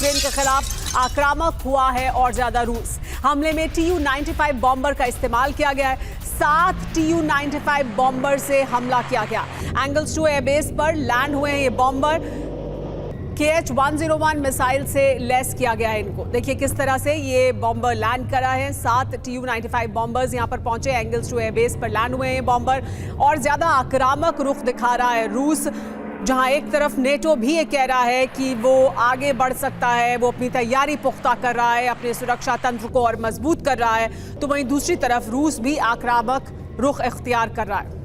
Ukraine के खिलाफ आक्रामक हुआ है और ज्यादा रूस। हमले में Tu-95 बॉम्बर का इस्तेमाल किया गया है। 7 Tu-95 बॉम्बर से हमला किया गया। एंगल्स 2 एयरबेस पर लैंड हुए हैं ये बॉम्बर। KH-101 मिसाइल से लैस किया गया है इनको। देखिए किस तरह से ये बॉम्बर लैंड करा है। 7 Tu-95 बॉम्बर्स यहां पर पहुंचे। एंगल्स 2 एयरबेस पर लैंड हुए हैं ये बॉम्बर और ज्यादा आक्रामक रुख दिखा रहा है रूस, जहां एक तरफ नेटो भी ये कह रहा है कि वो आगे बढ़ सकता है, वो अपनी तैयारी पुख्ता कर रहा है, अपने सुरक्षा तंत्र को और मजबूत कर रहा है, तो वहीं दूसरी तरफ रूस भी आक्रामक रुख इख्तियार कर रहा है।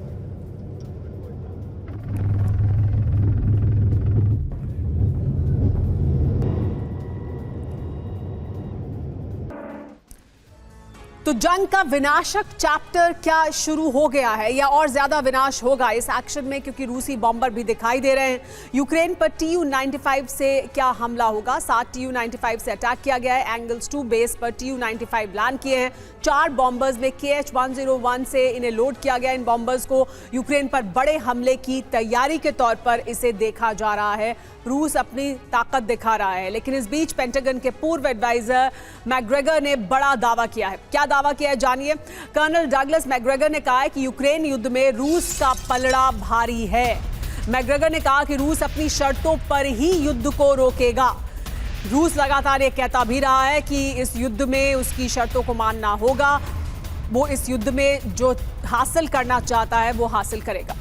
तो जंग का विनाशक चैप्टर क्या शुरू हो गया है या और ज्यादा विनाश होगा इस एक्शन में, क्योंकि रूसी बॉम्बर भी दिखाई दे रहे हैं। यूक्रेन पर Tu-95 से क्या हमला होगा? 7 Tu-95 से अटैक किया गया है। एंगल्स 2 बेस पर Tu-95 लैंड किए हैं। 4 बॉम्बर्स में KH-101 से इन्हें लोड किया गया। इन बॉम्बर्स को यूक्रेन पर बड़े हमले की तैयारी के तौर पर इसे देखा जा रहा है। रूस अपनी ताकत दिखा रहा है, लेकिन इस बीच पेंटागन के पूर्व एडवाइजर मैकग्रेगर ने बड़ा दावा किया है। क्या दावा किया है जानिए। कर्नल डगलस मैकग्रेगर ने कहा है कि यूक्रेन युद्ध में रूस का पलड़ा भारी है। मैकग्रेगर ने कहा कि रूस अपनी शर्तों पर ही युद्ध को रोकेगा। रूस लगातार ये कहता भी रहा है कि इस युद्ध में उसकी शर्तों को मानना होगा। वो इस युद्ध में जो हासिल करना चाहता है वो हासिल करेगा।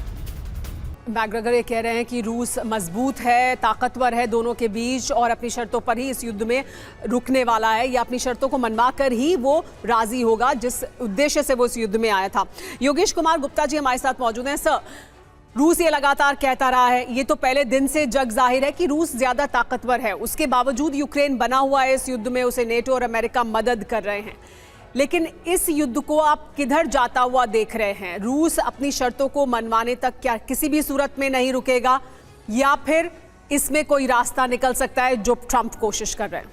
मैकग्रेगर ये कह रहे हैं कि रूस मजबूत है, ताकतवर है दोनों के बीच और अपनी शर्तों पर ही इस युद्ध में रुकने वाला है, या अपनी शर्तों को मनवा कर ही वो राजी होगा जिस उद्देश्य से वो इस युद्ध में आया था। योगेश कुमार गुप्ता जी हमारे साथ मौजूद हैं। सर, रूस ये लगातार कहता रहा है, ये तो पहले दिन से जग जाहिर है कि रूस ज्यादा ताकतवर है, उसके बावजूद यूक्रेन बना हुआ है इस युद्ध में, उसे नेटो और अमेरिका मदद कर रहे हैं, लेकिन इस युद्ध को आप किधर जाता हुआ देख रहे हैं? रूस अपनी शर्तों को मनवाने तक क्या किसी भी सूरत में नहीं रुकेगा, या फिर इसमें कोई रास्ता निकल सकता है जो ट्रंप कोशिश कर रहे हैं?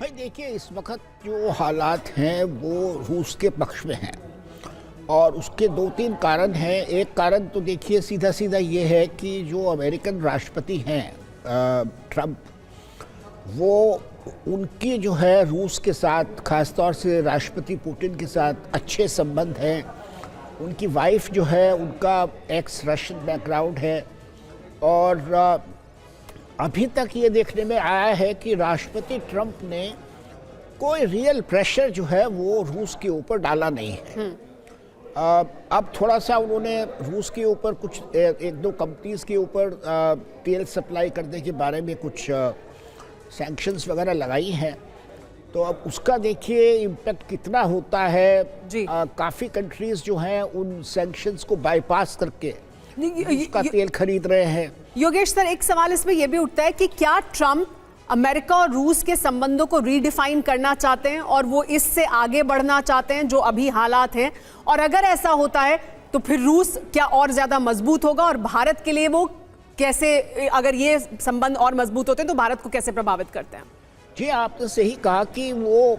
भाई देखिए, इस वक्त जो हालात हैं वो रूस के पक्ष में हैं और उसके 2-3 कारण हैं। एक कारण तो देखिए सीधा सीधा ये है कि जो अमेरिकन राष्ट्रपति हैं ट्रंप, वो उनकी जो है रूस के साथ, ख़ासतौर से राष्ट्रपति पुतिन के साथ अच्छे संबंध हैं। उनकी वाइफ जो है उनका एक्स रशियन बैकग्राउंड है और अभी तक ये देखने में आया है कि राष्ट्रपति ट्रंप ने कोई रियल प्रेशर जो है वो रूस के ऊपर डाला नहीं है। अब थोड़ा सा उन्होंने रूस के ऊपर कुछ 1-2 कंपनीज़ के ऊपर तेल सप्लाई करने के बारे में कुछ सैंक्शंस वगैरह लगाई हैं, तो अब उसका देखिए इम्पैक्ट कितना होता है। काफ़ी कंट्रीज़ जो हैं उन सैंक्शंस को बाईपास करके उसका तेल खरीद रहे हैं। योगेश सर, एक सवाल इसमें यह भी उठता है कि क्या ट्रंप अमेरिका और रूस के संबंधों को रीडिफाइन करना चाहते हैं और वो इससे आगे बढ़ना चाहते हैं जो अभी हालात हैं, और अगर ऐसा होता है तो फिर रूस क्या और ज़्यादा मजबूत होगा, और भारत के लिए वो कैसे, अगर ये संबंध और मजबूत होते हैं तो भारत को कैसे प्रभावित करते हैं? जी, आपने सही कहा कि वो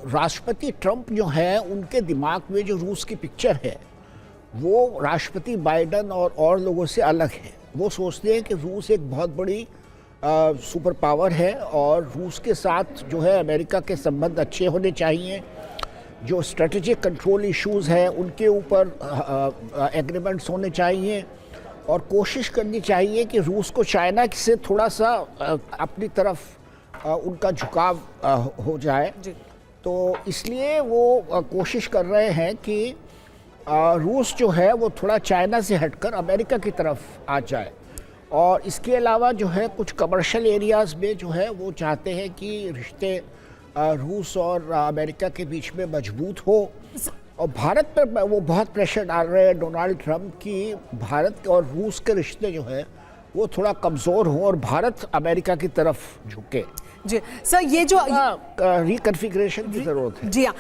राष्ट्रपति ट्रंप जो है उनके दिमाग में जो रूस की पिक्चर है वो राष्ट्रपति बाइडेन और लोगों से अलग है। वो सोचते हैं कि रूस एक बहुत बड़ी सुपर पावर है और रूस के साथ जो है अमेरिका के संबंध अच्छे होने चाहिए। जो स्ट्रेटेजिक कंट्रोल इश्यूज़ हैं उनके ऊपर एग्रीमेंट्स होने चाहिए और कोशिश करनी चाहिए कि रूस को चाइना से थोड़ा सा अपनी तरफ उनका झुकाव हो जाए। तो इसलिए वो कोशिश कर रहे हैं कि रूस जो है वो थोड़ा चाइना से हटकर अमेरिका की तरफ आ जाए, और इसके अलावा जो है कुछ कमर्शियल एरियाज़ में जो है वो चाहते हैं कि रिश्ते रूस और अमेरिका के बीच में मजबूत हो। और भारत पर वो बहुत प्रेशर डाल रहे हैं डोनाल्ड ट्रंप की भारत और रूस के रिश्ते जो है वो थोड़ा कमज़ोर हों और भारत अमेरिका की तरफ झुके। जी सर, ये जो रिकन्फिगरेशन की ज़रूरत है। जी हाँ।